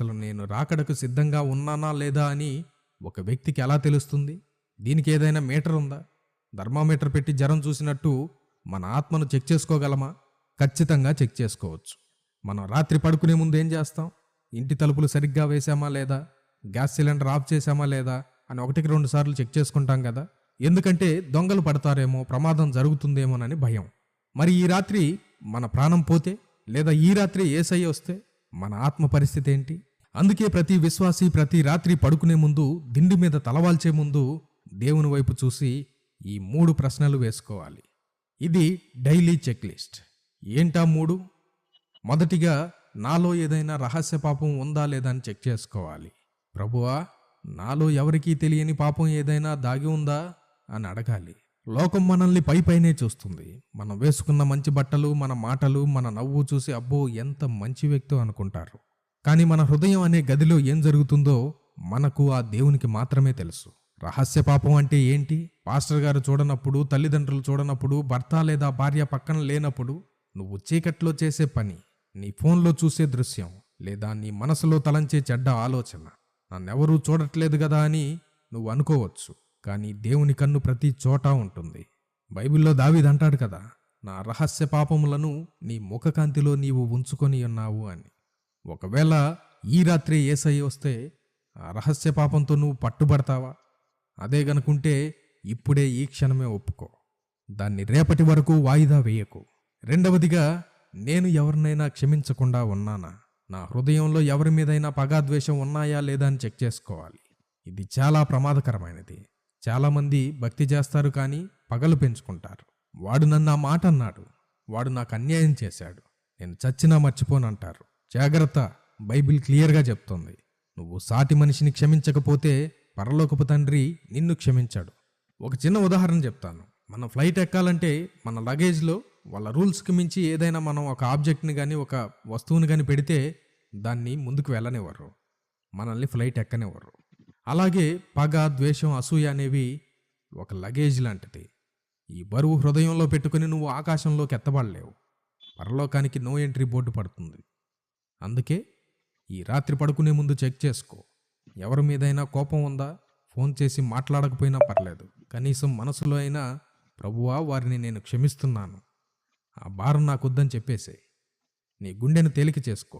అసలు నేను రాకడకు సిద్ధంగా ఉన్నానా లేదా అని ఒక వ్యక్తికి ఎలా తెలుస్తుంది? దీనికి ఏదైనా మీటర్ ఉందా? థర్మామీటర్ పెట్టి జ్వరం చూసినట్టు మన ఆత్మను చెక్ చేసుకోగలమా? ఖచ్చితంగా చెక్ చేసుకోవచ్చు. మనం రాత్రి పడుకునే ముందు ఏం చేస్తాం? ఇంటి తలుపులు సరిగ్గా వేసామా లేదా, గ్యాస్ సిలిండర్ ఆఫ్ చేశామా లేదా అని 1-2 సార్లు చెక్ చేసుకుంటాం కదా. ఎందుకంటే దొంగలు పడతారేమో, ప్రమాదం జరుగుతుందేమోనని భయం. మరి ఈ రాత్రి మన ప్రాణం పోతే, లేదా ఈ రాత్రి యేసయ్య వస్తే మన ఆత్మ పరిస్థితి ఏంటి? అందుకే ప్రతి విశ్వాసి ప్రతి రాత్రి పడుకునే ముందు, దిండి మీద తలవాల్చే ముందు దేవుని వైపు చూసి ఈ 3 ప్రశ్నలు వేసుకోవాలి. ఇది డైలీ చెక్ లిస్ట్. ఏంటా 3? మొదటిగా, నాలో ఏదైనా రహస్య పాపం ఉందా లేదా అని చెక్ చేసుకోవాలి. ప్రభువా, నాలో ఎవరికీ తెలియని పాపం ఏదైనా దాగి ఉందా అని అడగాలి. లోకం మనల్ని పైనే చూస్తుంది. మనం వేసుకున్న మంచి బట్టలు, మన మాటలు, మన నవ్వు చూసి అబ్బో ఎంత మంచి వ్యక్తో అనుకుంటారు. కానీ మన హృదయం అనే గదిలో ఏం జరుగుతుందో మనకు ఆ దేవునికి మాత్రమే తెలుసు. రహస్య పాపం అంటే ఏంటి? పాస్టర్ గారు చూడనప్పుడు, తల్లిదండ్రులు చూడనప్పుడు, భర్త లేదా భార్య పక్కన లేనప్పుడు నువ్వు చీకట్లో చేసే పని, నీ ఫోన్లో చూసే దృశ్యం, లేదా నీ మనసులో తలంచే చెడ్డ ఆలోచన. నన్నెవరూ చూడట్లేదు కదా అని నువ్వు అనుకోవచ్చు, కానీ దేవుని కన్ను ప్రతి చోటా ఉంటుంది. బైబిల్లో దావీదు అంటాడు కదా, నా రహస్య పాపములను నీ ముఖకాంతిలో నీవు ఉంచుకొని ఉన్నావు అని. ఒకవేళ ఈ రాత్రి యేసయ్య వస్తే ఆ రహస్య పాపంతో నువ్వు పట్టుబడతావా? అదే గనుకుంటే ఇప్పుడే ఈ క్షణమే ఒప్పుకో. దాన్ని రేపటి వరకు వాయిదా వేయకు. రెండవదిగా, నేను ఎవరినైనా క్షమించకుండా ఉన్నానా? నా హృదయంలో ఎవరి మీదైనా పగాద్వేషం ఉన్నాయా లేదా అని చెక్ చేసుకోవాలి. ఇది చాలా ప్రమాదకరమైనది. చాలామంది భక్తి చేస్తారు కానీ పగలు పెంచుకుంటారు. వాడు నన్ను ఆ మాట అన్నాడు, వాడు నాకు అన్యాయం చేశాడు, నేను చచ్చినా మర్చిపోనంటారు. జాగ్రత్త, బైబిల్ క్లియర్గా చెప్తుంది, నువ్వు సాటి మనిషిని క్షమించకపోతే పరలోకపు తండ్రి నిన్ను క్షమించాడు. ఒక చిన్న ఉదాహరణ చెప్తాను. మనం ఫ్లైట్ ఎక్కాలంటే మన లగేజ్లో వాళ్ళ రూల్స్కి మించి ఏదైనా మనం ఒక ఆబ్జెక్ట్ని కానీ ఒక వస్తువుని కానీ పెడితే దాన్ని ముందుకు వెళ్ళనివ్వరు, మనల్ని ఫ్లైట్ ఎక్కనివ్వరు. అలాగే పగ, ద్వేషం, అసూయ అనేవి ఒక లగేజ్ లాంటిది. ఈ బరువు హృదయంలో పెట్టుకుని నువ్వు ఆకాశంలోకి ఎత్తబడలేవు. పరలోకానికి నో ఎంట్రీ బోర్డు పడుతుంది. అందుకే ఈ రాత్రి పడుకునే ముందు చెక్ చేసుకో. ఎవరి మీదైనా కోపం ఉందా? ఫోన్ చేసి మాట్లాడకపోయినా పర్లేదు, కనీసం మనసులో అయినా ప్రభువా వారిని నేను క్షమిస్తున్నాను, ఆ భారం నాకొద్దని చెప్పేసేయ్. నీ గుండెను తేలిక చేసుకో.